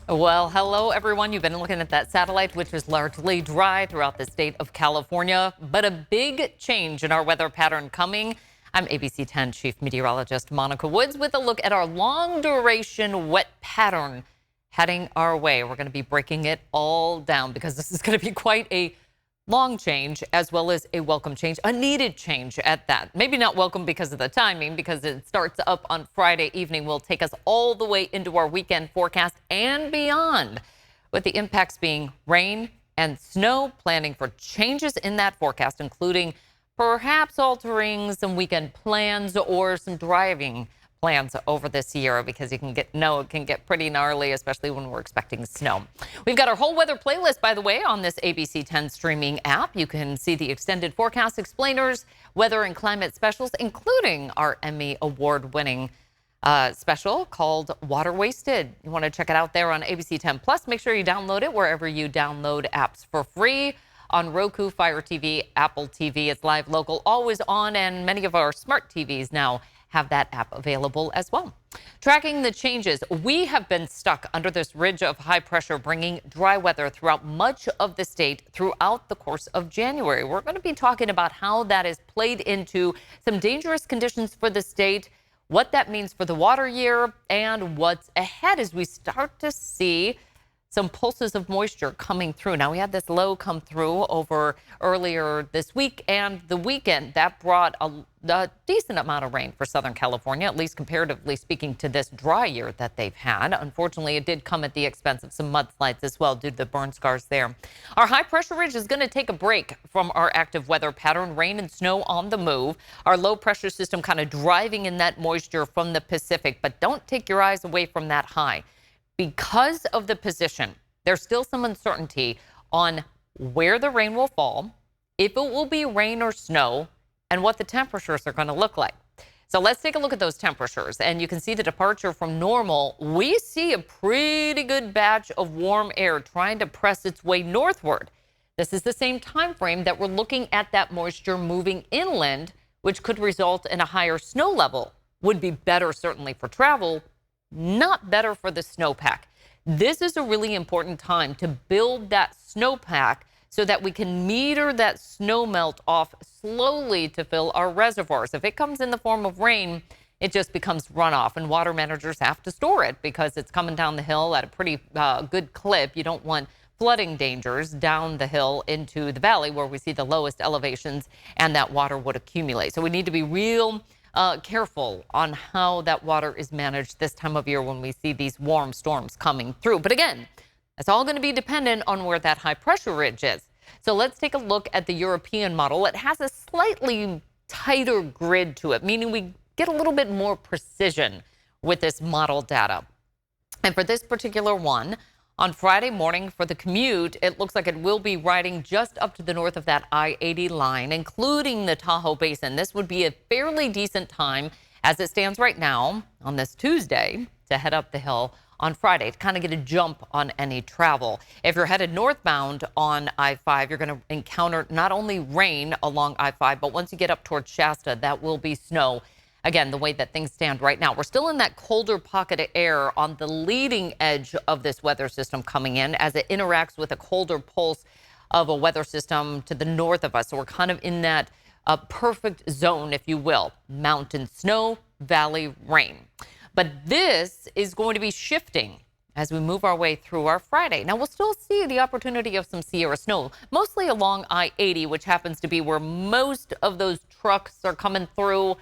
Well, hello, everyone. You've been looking at that satellite, which is largely dry throughout the state of California, but a big change in our weather pattern coming. I'm ABC 10 Chief Meteorologist Monica Woods with a look at our long duration wet pattern heading our way. We're going to be breaking it all down because this is going to be quite a long change as well as a welcome change, a needed change at that. Maybe not welcome because of the timing, because it starts up on Friday evening, will take us all the way into our weekend forecast and beyond, with the impacts being rain and snow. Planning for changes in that forecast, including perhaps altering some weekend plans or some driving plans over this year, because you can it can get pretty gnarly, especially when we're expecting snow. We've got our whole weather playlist, by the way, on this ABC 10 streaming app. You can see the extended forecast, explainers, weather and climate specials, including our Emmy award-winning special called Water Wasted. You want to check it out there on ABC 10 Plus. Make sure you download it wherever you download apps for free. On Roku, Fire TV, Apple TV. It's live, local, always on, and many of our smart TVs now have that app available as well. Tracking the changes, we have been stuck under this ridge of high pressure, bringing dry weather throughout much of the state throughout the course of January. We're going to be talking about how that has played into some dangerous conditions for the state, what that means for the water year, and what's ahead as we start to see some pulses of moisture coming through. Now, we had this low come through over earlier this week and the weekend. That brought a decent amount of rain for Southern California, at least comparatively speaking to this dry year that they've had. Unfortunately, it did come at the expense of some mudslides as well due to the burn scars there. Our high pressure ridge is going to take a break from our active weather pattern. Rain and snow on the move. Our low pressure system kind of driving in that moisture from the Pacific, but don't take your eyes away from that high. Because of the position, there's still some uncertainty on where the rain will fall, if it will be rain or snow, and what the temperatures are going to look like. So let's take a look at those temperatures, and you can see the departure from normal. We see a pretty good batch of warm air trying to press its way northward. This is the same time frame that we're looking at that moisture moving inland, which could result in a higher snow level. Would be better certainly for travel, not better for the snowpack. This is a really important time to build that snowpack so that we can meter that snow melt off slowly to fill our reservoirs. If it comes in the form of rain, it just becomes runoff, and water managers have to store it because it's coming down the hill at a pretty good clip. You don't want flooding dangers down the hill into the valley where we see the lowest elevations, and that water would accumulate. So we need to be real careful on how that water is managed this time of year when we see these warm storms coming through. But again, it's all going to be dependent on where that high pressure ridge is. So let's take a look at the European model. It has a slightly tighter grid to it, meaning we get a little bit more precision with this model data. And for this particular one, on Friday morning for the commute, it looks like it will be riding just up to the north of that I-80 line, including the Tahoe Basin. This would be a fairly decent time as it stands right now on this Tuesday to head up the hill on Friday to kind of get a jump on any travel. If you're headed northbound on I-5, you're going to encounter not only rain along I-5, but once you get up towards Shasta, that will be snow. Again, the way that things stand right now, we're still in that colder pocket of air on the leading edge of this weather system coming in as it interacts with a colder pulse of a weather system to the north of us. So we're kind of in that perfect zone, if you will. Mountain snow, valley rain. But this is going to be shifting as we move our way through our Friday. Now, we'll still see the opportunity of some Sierra snow, mostly along I-80, which happens to be where most of those trucks are coming through.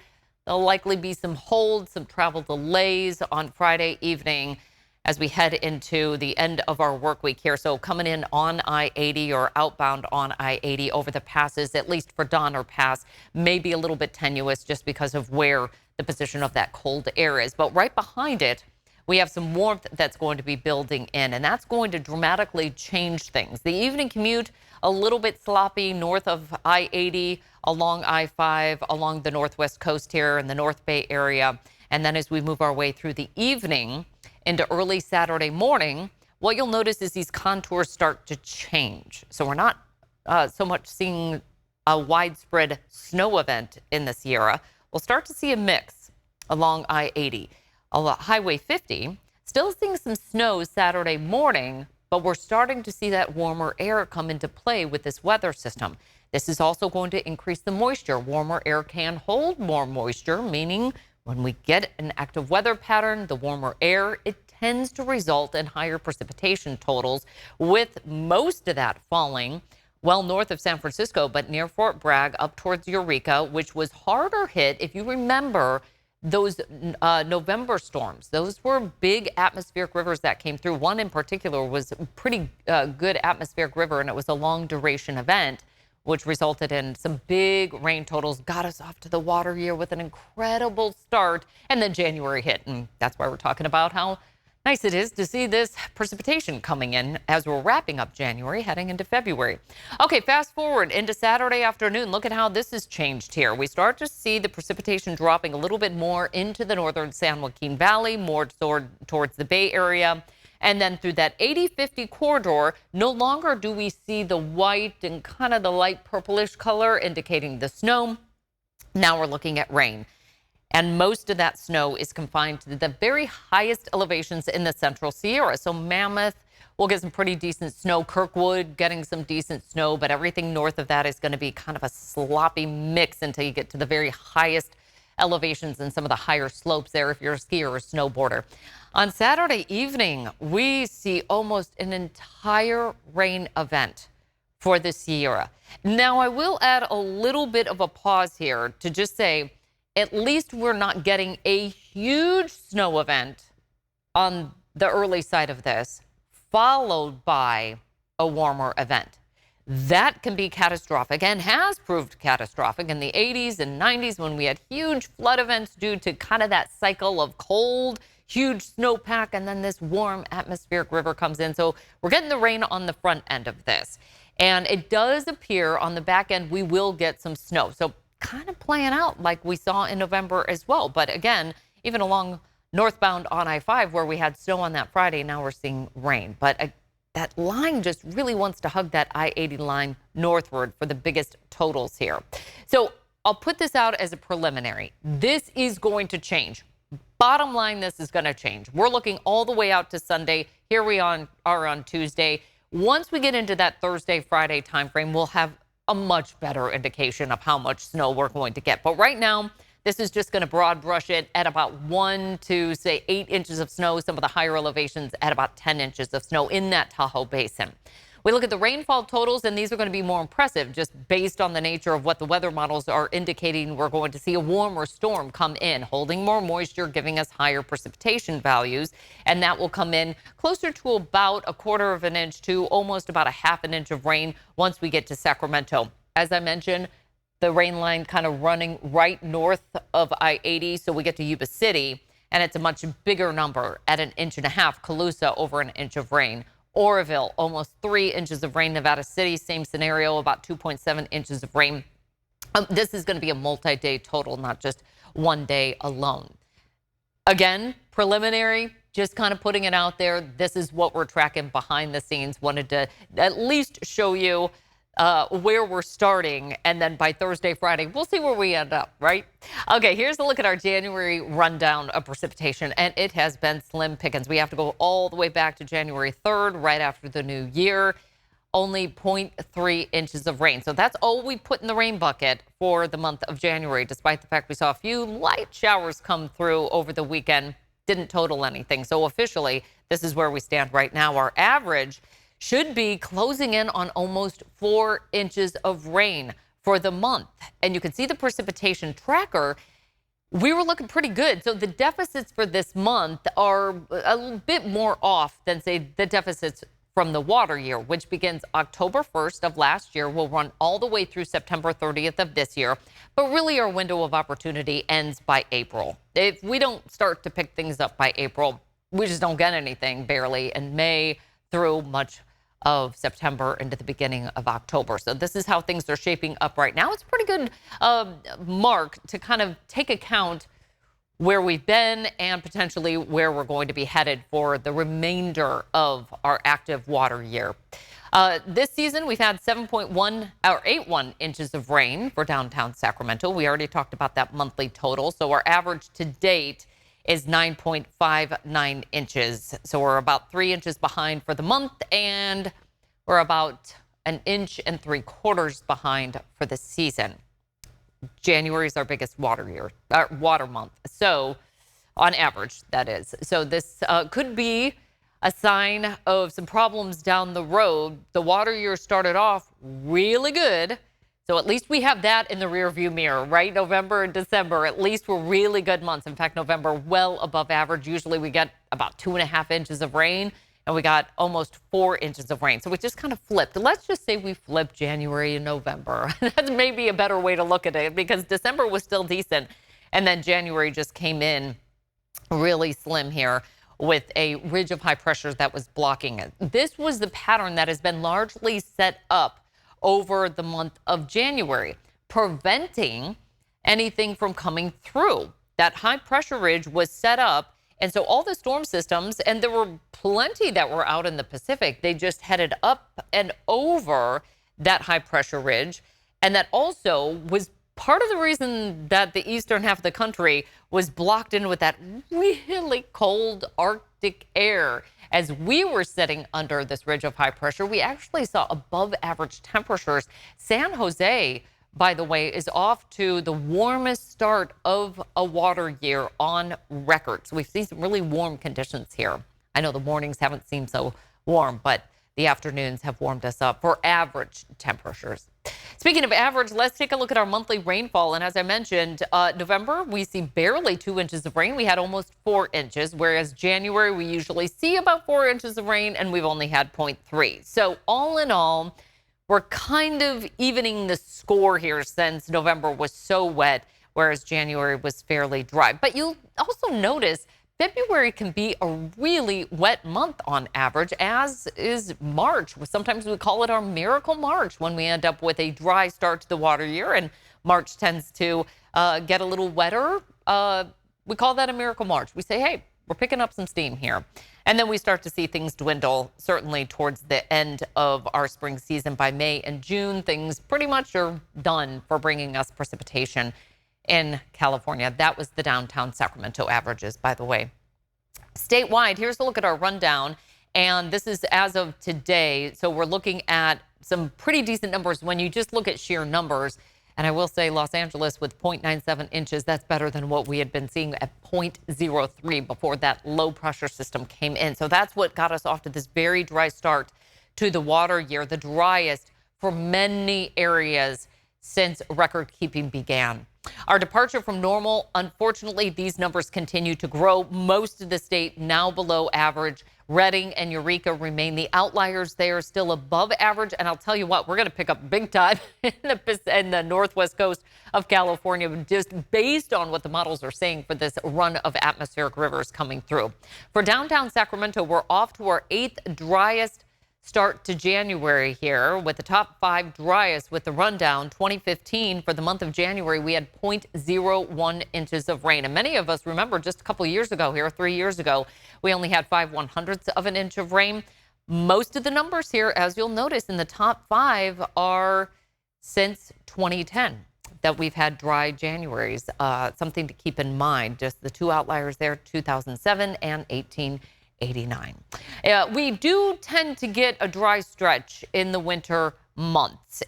There'll likely be some holds, some travel delays on Friday evening as we head into the end of our work week here. So coming in on I-80 or outbound on I-80 over the passes, at least for Donner Pass, may be a little bit tenuous just because of where the position of that cold air is. But right behind it, we have some warmth that's going to be building in, and that's going to dramatically change things. The evening commute, a little bit sloppy north of I-80, along I-5, along the northwest coast here in the North Bay area. And then as we move our way through the evening into early Saturday morning, what you'll notice is these contours start to change. So we're not so much seeing a widespread snow event in the Sierra. We'll start to see a mix along I-80. Highway 50 Still seeing some snow Saturday morning, but we're starting to see that warmer air come into play with this weather system. This is also going to increase the moisture. Warmer air can hold more moisture, meaning when we get an active weather pattern, the warmer air, it tends to result in higher precipitation totals, with most of that falling well north of San Francisco, but near Fort Bragg up towards Eureka, which was harder hit. If you remember those November storms, those were big atmospheric rivers that came through. One in particular was a pretty good atmospheric river, and it was a long duration event, which resulted in some big rain totals, got us off to the water year with an incredible start. And then January hit, and that's why we're talking about how nice it is to see this precipitation coming in as we're wrapping up January, heading into February. Okay, fast forward into Saturday afternoon. Look at how this has changed here. We start to see the precipitation dropping a little bit more into the northern San Joaquin Valley, more towards the Bay Area. And then through that 80-50 corridor, no longer do we see the white and kind of the light purplish color indicating the snow. Now we're looking at rain. And most of that snow is confined to the very highest elevations in the Central Sierra. So Mammoth will get some pretty decent snow. Kirkwood getting some decent snow, but everything north of that is going to be kind of a sloppy mix until you get to the very highest elevations and some of the higher slopes there if you're a skier or a snowboarder. On Saturday evening, we see almost an entire rain event for the Sierra. Now, I will add a little bit of a pause here to just say, at least we're not getting a huge snow event on the early side of this, followed by a warmer event. That can be catastrophic and has proved catastrophic in the 80s and 90s when we had huge flood events due to kind of that cycle of cold, huge snowpack, and then this warm atmospheric river comes in. So we're getting the rain on the front end of this. And it does appear on the back end we will get some snow. So kind of playing out like we saw in November as well. But again, even along northbound on I-5 where we had snow on that Friday, now we're seeing rain. But that line just really wants to hug that I-80 line northward for the biggest totals here. So I'll put this out as a preliminary. This is going to change. Bottom line, this is going to change. We're looking all the way out to Sunday. Here we are on Tuesday. Once we get into that Thursday, Friday timeframe, we'll have a much better indication of how much snow we're going to get. But right now, this is just going to broad brush it at about 1 to, say, 8 inches of snow. Some of the higher elevations at about 10 inches of snow in that Tahoe Basin. We look at the rainfall totals, and these are going to be more impressive just based on the nature of what the weather models are indicating. We're going to see a warmer storm come in, holding more moisture, giving us higher precipitation values. And that will come in closer to about 1/4 of an inch to almost about 1/2 an inch of rain once we get to Sacramento. As I mentioned, the rain line kind of running right north of I-80. So we get to Yuba City, and it's a much bigger number at 1.5 inches. Colusa, over 1 inch of rain. Oroville, almost 3 inches of rain. Nevada City, same scenario, about 2.7 inches of rain. This is going to be a multi-day total, not just one day alone. Again, preliminary, just kind of putting it out there. This is what we're tracking behind the scenes. Wanted to at least show you where we're starting, and then by Thursday, Friday, we'll see where we end up, right? Okay, here's a look at our January rundown of precipitation, and it has been slim pickings. We have to go all the way back to January 3rd, right after the new year. Only 0.3 inches of rain. So that's all we put in the rain bucket for the month of January, despite the fact we saw a few light showers come through over the weekend. Didn't total anything. So officially, this is where we stand right now. Our average should be closing in on almost 4 inches of rain for the month. And you can see the precipitation tracker. We were looking pretty good. So the deficits for this month are a bit more off than, say, the deficits from the water year, which begins October 1st of last year, will run all the way through September 30th of this year. But really, our window of opportunity ends by April. If we don't start to pick things up by April, we just don't get anything barely in May through much of September into the beginning of October. So this is how things are shaping up right now. It's a pretty good mark to kind of take account where we've been and potentially where we're going to be headed for the remainder of our active water year. This season, we've had 81 inches of rain for downtown Sacramento. We already talked about that monthly total. So our average to date is 9.59 inches. So we're about 3 inches behind for the month, and we're about 1.75 inches behind for the season. January is our biggest water month. So on average, that is. So this could be a sign of some problems down the road. The water year started off really good. So at least we have that in the rearview mirror, right? November and December, at least were really good months. In fact, November, well above average. Usually we get about 2.5 inches of rain, and we got almost 4 inches of rain. So we just kind of flipped. Let's just say we flipped January and November. That's maybe a better way to look at it, because December was still decent. And then January just came in really slim here with a ridge of high pressure that was blocking it. This was the pattern that has been largely set up over the month of January, preventing anything from coming through. That high pressure ridge was set up, and so all the storm systems, and there were plenty that were out in the Pacific, they just headed up and over that high pressure ridge. And that also was part of the reason that the eastern half of the country was blocked in with that really cold Arctic air. As we were sitting under this ridge of high pressure, we actually saw above average temperatures. San Jose, by the way, is off to the warmest start of a water year on record. So we've seen some really warm conditions here. I know the mornings haven't seemed so warm, but the afternoons have warmed us up for average temperatures. Speaking of average, let's take a look at our monthly rainfall. And as I mentioned, November, we see barely 2 inches of rain. We had almost 4 inches, whereas January, we usually see about 4 inches of rain, and we've only had 0.3. So all in all, we're kind of evening the score here, since November was so wet, whereas January was fairly dry. But you'll also notice February can be a really wet month on average, as is March. Sometimes we call it our miracle March, when we end up with a dry start to the water year, and March tends to get a little wetter. We call that a miracle March. We say, hey, we're picking up some steam here. And then we start to see things dwindle, certainly towards the end of our spring season. By May and June, things pretty much are done for bringing us precipitation in California. That was the downtown Sacramento averages, by the way. Statewide, here's a look at our rundown. And this is as of today. So we're looking at some pretty decent numbers when you just look at sheer numbers. And I will say Los Angeles with 0.97 inches, that's better than what we had been seeing at 0.03 before that low pressure system came in. So that's what got us off to this very dry start to the water year, the driest for many areas since record keeping began. Our departure from normal, unfortunately, these numbers continue to grow. Most of the state now below average. Redding and Eureka remain the outliers. They are still above average. And I'll tell you what, we're going to pick up big time in the northwest coast of California, just based on what the models are saying for this run of atmospheric rivers coming through. For downtown Sacramento, we're off to our 8th driest start to January here, with the top 5 driest. With the rundown, 2015, for the month of January, we had 0.01 inches of rain. And many of us remember just a couple of years ago here, 3 years ago, we only had 5/100ths of an inch of rain. Most of the numbers here, as you'll notice in the top 5, are since 2010 that we've had dry Januaries. Something to keep in mind, just the 2 outliers there, 2007 and 1889. We do tend to get a dry stretch in the winter months.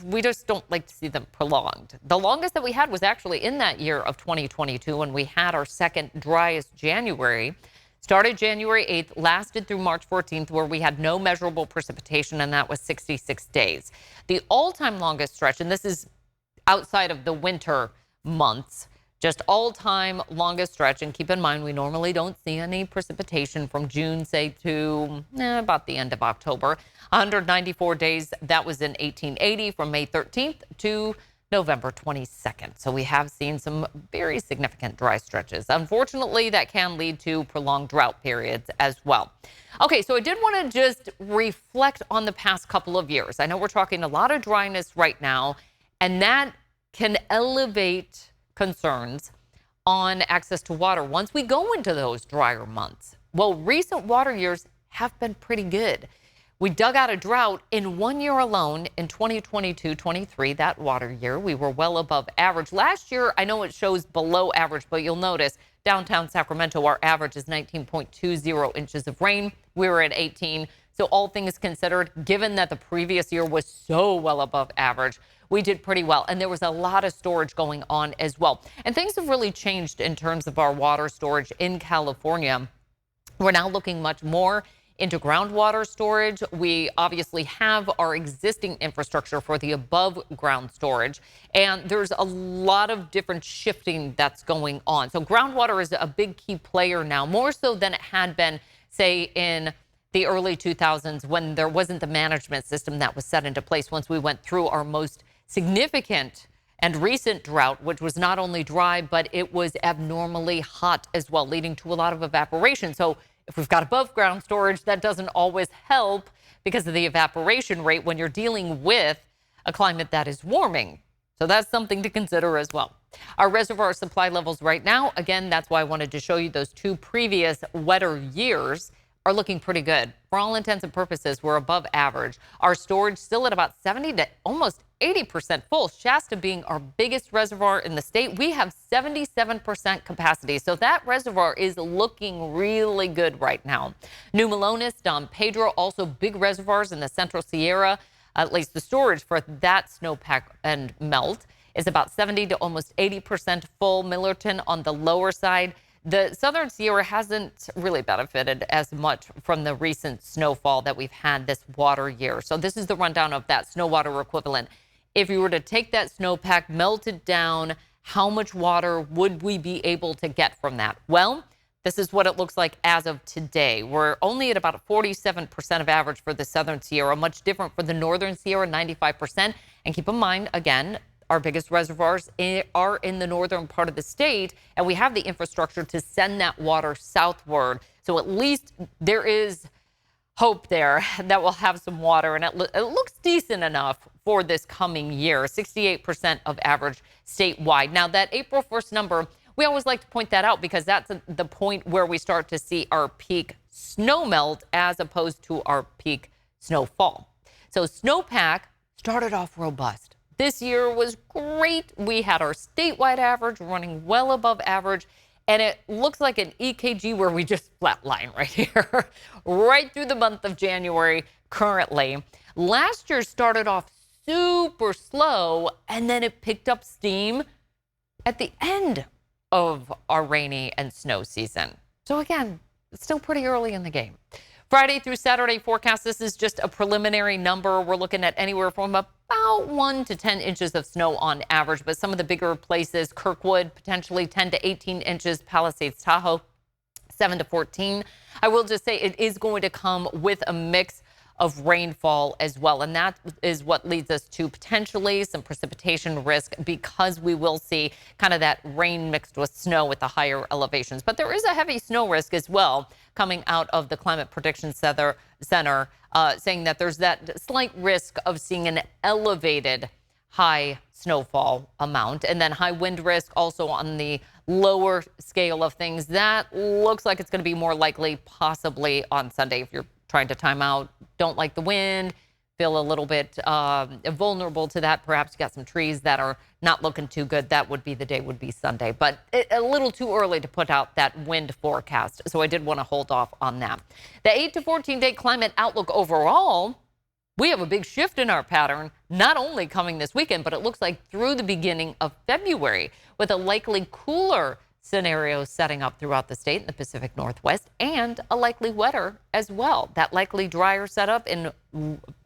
We just don't like to see them prolonged. The longest that we had was actually in that year of 2022, when we had our second driest January. Started January 8th, lasted through March 14th, where we had no measurable precipitation, and that was 66 days. The all-time longest stretch, and this is outside of the winter months, just all-time longest stretch. And keep in mind, we normally don't see any precipitation from June, say, to about the end of October. 194 days, that was in 1880, from May 13th to November 22nd. So we have seen some very significant dry stretches. Unfortunately, that can lead to prolonged drought periods as well. Okay, so I did want to just reflect on the past couple of years. I know we're talking a lot of dryness right now, and that can elevate concerns on access to water once we go into those drier months. Well, recent water years have been pretty good. We dug out a drought in 1 year alone in 2022-23, that water year. We were well above average. Last year, I know it shows below average, but you'll notice downtown Sacramento, our average is 19.20 inches of rain. We were at 18. So all things considered, given that the previous year was so well above average, we did pretty well. And there was a lot of storage going on as well. And things have really changed in terms of our water storage in California. We're now looking much more into groundwater storage. We obviously have our existing infrastructure for the above ground storage, and there's a lot of different shifting that's going on. So groundwater is a big key player now, more so than it had been, say, in the early 2000s when there wasn't the management system that was set into place once we went through our most significant and recent drought, which was not only dry, but it was abnormally hot as well, leading to a lot of evaporation. So if we've got above ground storage, that doesn't always help because of the evaporation rate when you're dealing with a climate that is warming. So that's something to consider as well. Our reservoir supply levels right now, again, that's why I wanted to show you those two previous wetter years, are looking pretty good. For all intents and purposes, we're above average. Our storage still at about 70 to almost 80% full. Shasta being our biggest reservoir in the state, we have 77% capacity. So that reservoir is looking really good right now. New Melones, Don Pedro, also big reservoirs in the Central Sierra. At least the storage for that snowpack and melt is about 70 to almost 80% full. Millerton on the lower side. The Southern Sierra hasn't really benefited as much from the recent snowfall that we've had this water year. So this is the rundown of that snow water equivalent. If you were to take that snowpack, melt it down, how much water would we be able to get from that? Well, this is what it looks like as of today. We're only at about 47% of average for the Southern Sierra, much different for the Northern Sierra, 95%. And keep in mind, again, our biggest reservoirs are in the northern part of the state, and we have the infrastructure to send that water southward. So at least there is hope there that we'll have some water, and it looks decent enough for this coming year, 68% of average statewide. Now, that April 1st number, we always like to point that out because that's the point where we start to see our peak snow melt as opposed to our peak snowfall. So snowpack started off robust. This year was great. We had our statewide average running well above average, and it looks like an EKG where we just flatline right here, right through the month of January currently. Last year started off super slow, and then it picked up steam at the end of our rainy and snow season. So again, it's still pretty early in the game. Friday through Saturday forecast, this is just a preliminary number. We're looking at anywhere from about 1 to 10 inches of snow on average, but some of the bigger places, Kirkwood, potentially 10 to 18 inches, Palisades, Tahoe, 7 to 14. I will just say it is going to come with a mix of rainfall as well. And that is what leads us to potentially some precipitation risk because we will see kind of that rain mixed with snow with the higher elevations. But there is a heavy snow risk as well coming out of the Climate Prediction Center saying that there's that slight risk of seeing an elevated high snowfall amount and then high wind risk also on the lower scale of things. That looks like it's going to be more likely possibly on Sunday if you're trying to time out, don't like the wind, feel a little bit vulnerable to that. Perhaps you got some trees that are not looking too good. That would be the day, would be Sunday. But a little too early to put out that wind forecast. So I did want to hold off on that. The 8 to 14-day climate outlook overall, we have a big shift in our pattern, not only coming this weekend, but it looks like through the beginning of February with a likely cooler scenarios setting up throughout the state in the Pacific Northwest and a likely wetter as well. That likely drier setup in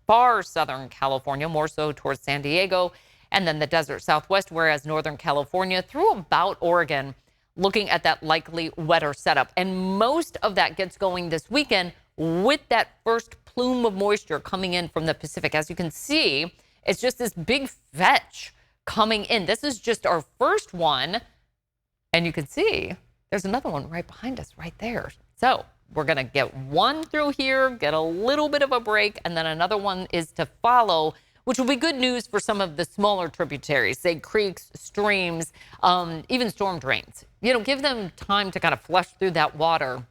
far southern California, more so towards San Diego and then the desert Southwest, whereas Northern California through about Oregon, looking at that likely wetter setup. And most of that gets going this weekend with that first plume of moisture coming in from the Pacific. As you can see, it's just this big fetch coming in. This is just our first one. And you can see there's another one right behind us right there. So we're going to get one through here, get a little bit of a break, and then another one is to follow, which will be good news for some of the smaller tributaries, say creeks, streams, even storm drains. You know, give them time to kind of flush through that water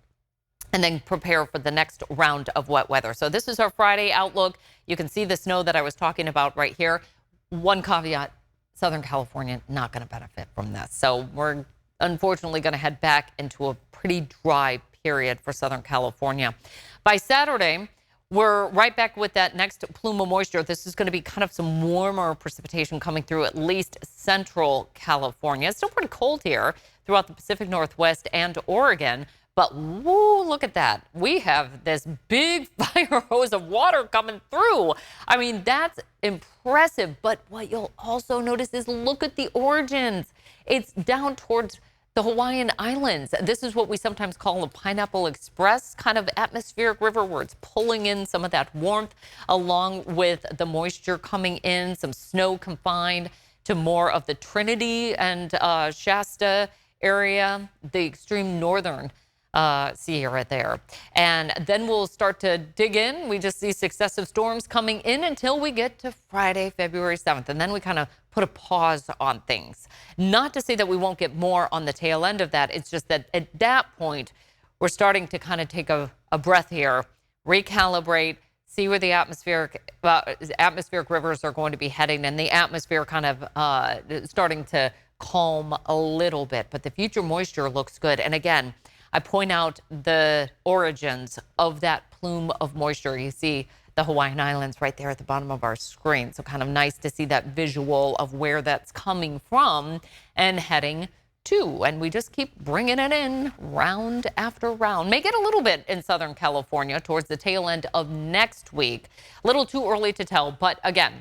and then prepare for the next round of wet weather. So this is our Friday outlook. You can see the snow that I was talking about right here. One caveat, Southern California not going to benefit from this. So we're unfortunately going to head back into a pretty dry period for Southern California. By Saturday, we're right back with that next plume of moisture. This is going to be kind of some warmer precipitation coming through at least central California. It's still pretty cold here throughout the Pacific Northwest and Oregon. But woo, look at that. We have this big fire hose of water coming through. I mean, that's impressive. But what you'll also notice is look at the origins. It's down towards the Hawaiian Islands. This is what we sometimes call a Pineapple Express kind of atmospheric river, where it's pulling in some of that warmth along with the moisture coming in, some snow confined to more of the Trinity and Shasta area, the extreme northern Sierra there. And then we'll start to dig in. We just see successive storms coming in until we get to Friday, February 7th. And then we kind of put a pause on things. Not to say that we won't get more on the tail end of that. It's just that at that point, we're starting to kind of take a breath here, recalibrate, see where the atmospheric rivers are going to be heading, and the atmosphere kind of starting to calm a little bit. But the future moisture looks good. And again, I point out the origins of that plume of moisture. You see the Hawaiian Islands right there at the bottom of our screen. So kind of nice to see that visual of where that's coming from and heading to. And we just keep bringing it in round after round. May get a little bit in Southern California towards the tail end of next week. A little too early to tell, but again,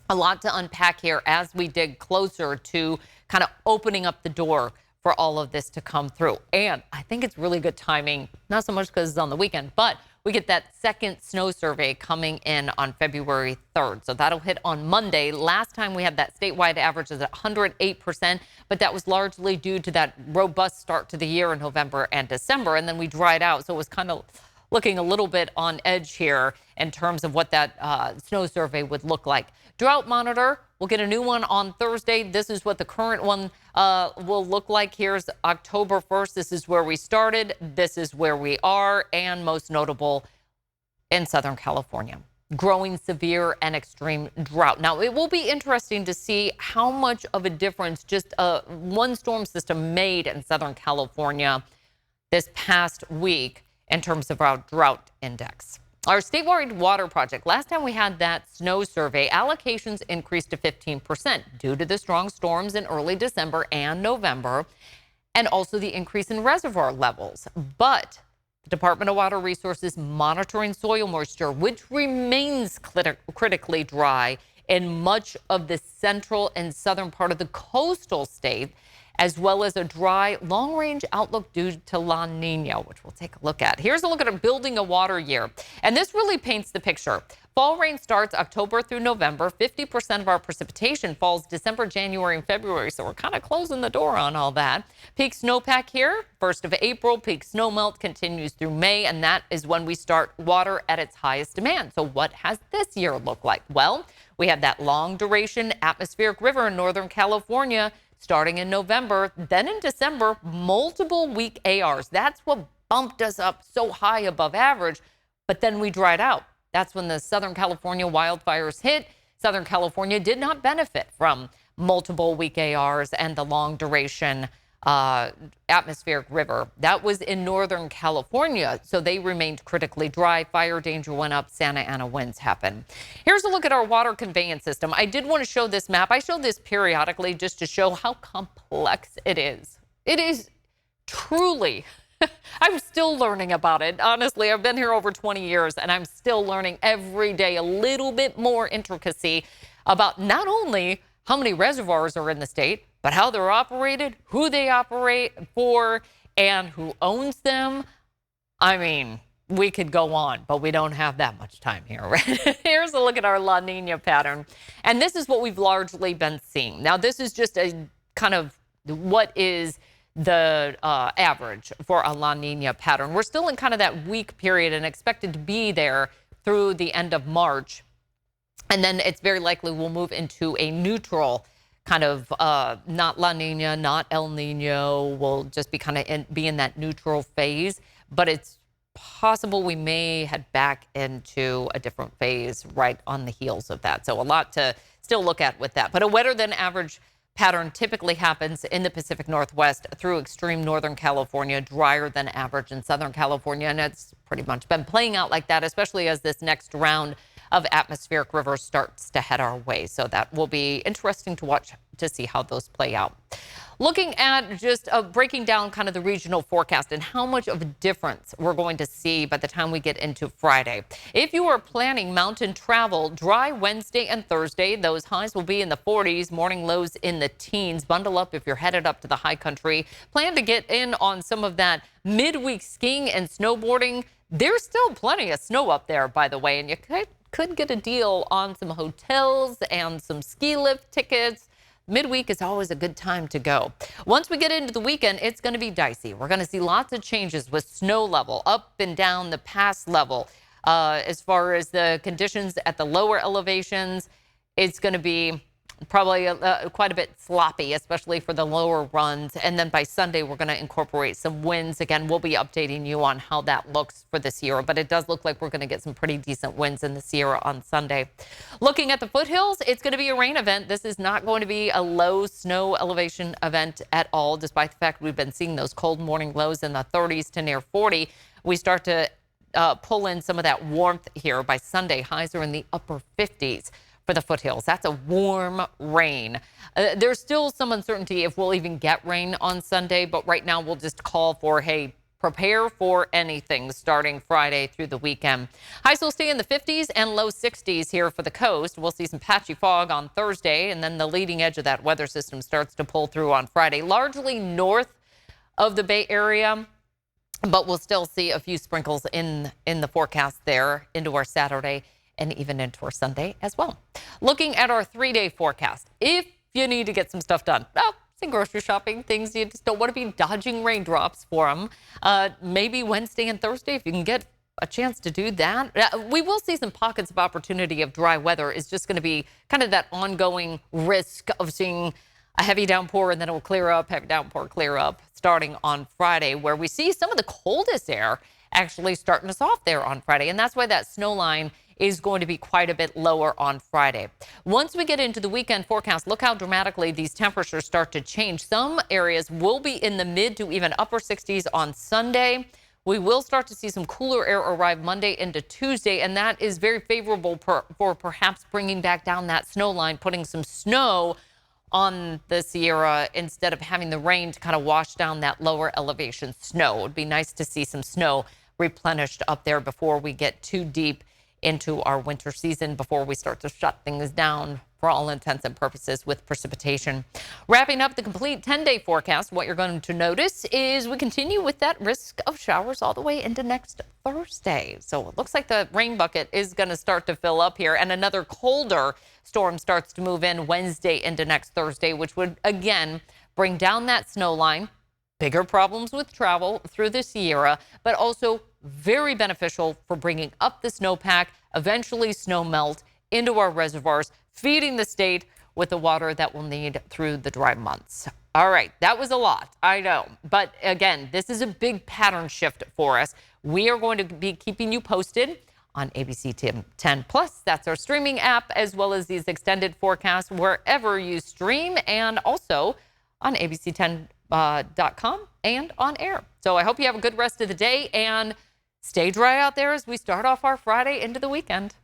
a lot to unpack here as we dig closer to kind of opening up the door for all of this to come through. And I think it's really good timing, not so much because it's on the weekend, but we get that second snow survey coming in on February 3rd. So that'll hit on Monday. Last time we had that statewide average is at 108%, but that was largely due to that robust start to the year in November and December. And then we dried out. So it was kind of looking a little bit on edge here in terms of what that snow survey would look like. Drought monitor, we'll get a new one on Thursday. This is what the current one will look like. Here's October 1st. This is where we started. This is where we are. And most notable in Southern California, growing severe and extreme drought. Now, it will be interesting to see how much of a difference just one storm system made in Southern California this past week in terms of our drought index. Our statewide water project, last time we had that snow survey, allocations increased to 15% due to the strong storms in early December and November, and also the increase in reservoir levels. But the Department of Water Resources monitoring soil moisture, which remains critically dry in much of the central and southern part of the coastal state, as well as a dry long-range outlook due to La Nina, which we'll take a look at. Here's a look at building a water year. And this really paints the picture. Fall rain starts October through November. 50% of our precipitation falls December, January, and February. So we're kind of closing the door on all that. Peak snowpack here, 1st of April. Peak snowmelt continues through May, and that is when we start water at its highest demand. So what has this year looked like? Well, we had that long duration atmospheric river in Northern California starting in November, then in December, multiple weak ARs. That's what bumped us up so high above average, but then we dried out. That's when the Southern California wildfires hit. Southern California did not benefit from multiple weak ARs and the long duration atmospheric river. That was in Northern California, so they remained critically dry. Fire danger went up. Santa Ana winds happened. Here's a look at our water conveyance system. I did want to show this map. I show this periodically just to show how complex it is. It is truly, I'm still learning about it. Honestly, I've been here over 20 years, and I'm still learning every day a little bit more intricacy about not only how many reservoirs are in the state, but how they're operated, who they operate for, and who owns them. I mean, we could go on, but we don't have that much time here, right? Here's a look at our La Nina pattern. And this is what we've largely been seeing. Now, this is just a kind of what is the average for a La Nina pattern. We're still in kind of that weak period and expected to be there through the end of March. And then it's very likely we'll move into a neutral kind of not La Nina, not El Nino. We'll just be kind of be in that neutral phase. But it's possible we may head back into a different phase right on the heels of that. So a lot to still look at with that. But a wetter than average pattern typically happens in the Pacific Northwest through extreme Northern California, drier than average in Southern California. And it's pretty much been playing out like that, especially as this next round of atmospheric rivers starts to head our way. So that will be interesting to watch to see how those play out. Looking at just breaking down kind of the regional forecast and how much of a difference we're going to see by the time we get into Friday. If you are planning mountain travel, dry Wednesday and Thursday. Those highs will be in the 40s, morning lows in the teens. Bundle up if you're headed up to the high country. Plan to get in on some of that midweek skiing and snowboarding. There's still plenty of snow up there, by the way, and you could get a deal on some hotels and some ski lift tickets. Midweek is always a good time to go. Once we get into the weekend, it's going to be dicey. We're going to see lots of changes with snow level up and down the pass level. As far as the conditions at the lower elevations, it's going to be probably quite a bit sloppy, especially for the lower runs. And then by Sunday, we're going to incorporate some winds. Again, we'll be updating you on how that looks for the Sierra, but it does look like we're going to get some pretty decent winds in the Sierra on Sunday. Looking at the foothills, it's going to be a rain event. This is not going to be a low snow elevation event at all, despite the fact we've been seeing those cold morning lows in the 30s to near 40. We start to pull in some of that warmth here by Sunday. Highs are in the upper 50s. For the foothills. That's a warm rain. There's still some uncertainty if we'll even get rain on Sunday, but right now we'll just call for, hey, prepare for anything starting Friday through the weekend. Highs will stay in the 50s and low 60s here for the coast. We'll see some patchy fog on Thursday, and then the leading edge of that weather system starts to pull through on Friday, largely north of the Bay Area. But we'll still see a few sprinkles in the forecast there into our Saturday and even into our Sunday as well. Looking at our 3-day forecast, if you need to get some stuff done, some grocery shopping, things you just don't want to be dodging raindrops for them, maybe Wednesday and Thursday, if you can get a chance to do that. We will see some pockets of opportunity of dry weather. It's just going to be kind of that ongoing risk of seeing a heavy downpour and then it will clear up, heavy downpour, clear up, starting on Friday, where we see some of the coldest air actually starting us off there on Friday. And that's why that snow line is going to be quite a bit lower on Friday. Once we get into the weekend forecast, look how dramatically these temperatures start to change. Some areas will be in the mid to even upper 60s on Sunday. We will start to see some cooler air arrive Monday into Tuesday, and that is very favorable for perhaps bringing back down that snow line, putting some snow on the Sierra instead of having the rain to kind of wash down that lower elevation snow. It would be nice to see some snow replenished up there before we get too deep into our winter season, before we start to shut things down for all intents and purposes with precipitation. Wrapping up the complete 10-day forecast, what you're going to notice is we continue with that risk of showers all the way into next Thursday. So it looks like the rain bucket is going to start to fill up here, and another colder storm starts to move in Wednesday into next Thursday, which would again bring down that snow line. Bigger problems with travel through the Sierra, but also very beneficial for bringing up the snowpack, eventually snow melt into our reservoirs, feeding the state with the water that we'll need through the dry months. All right, that was a lot, I know. But again, this is a big pattern shift for us. We are going to be keeping you posted on ABC 10 Plus. That's our streaming app, as well as these extended forecasts wherever you stream, and also on abc10.com and on air. So I hope you have a good rest of the day and stay dry out there as we start off our Friday into the weekend.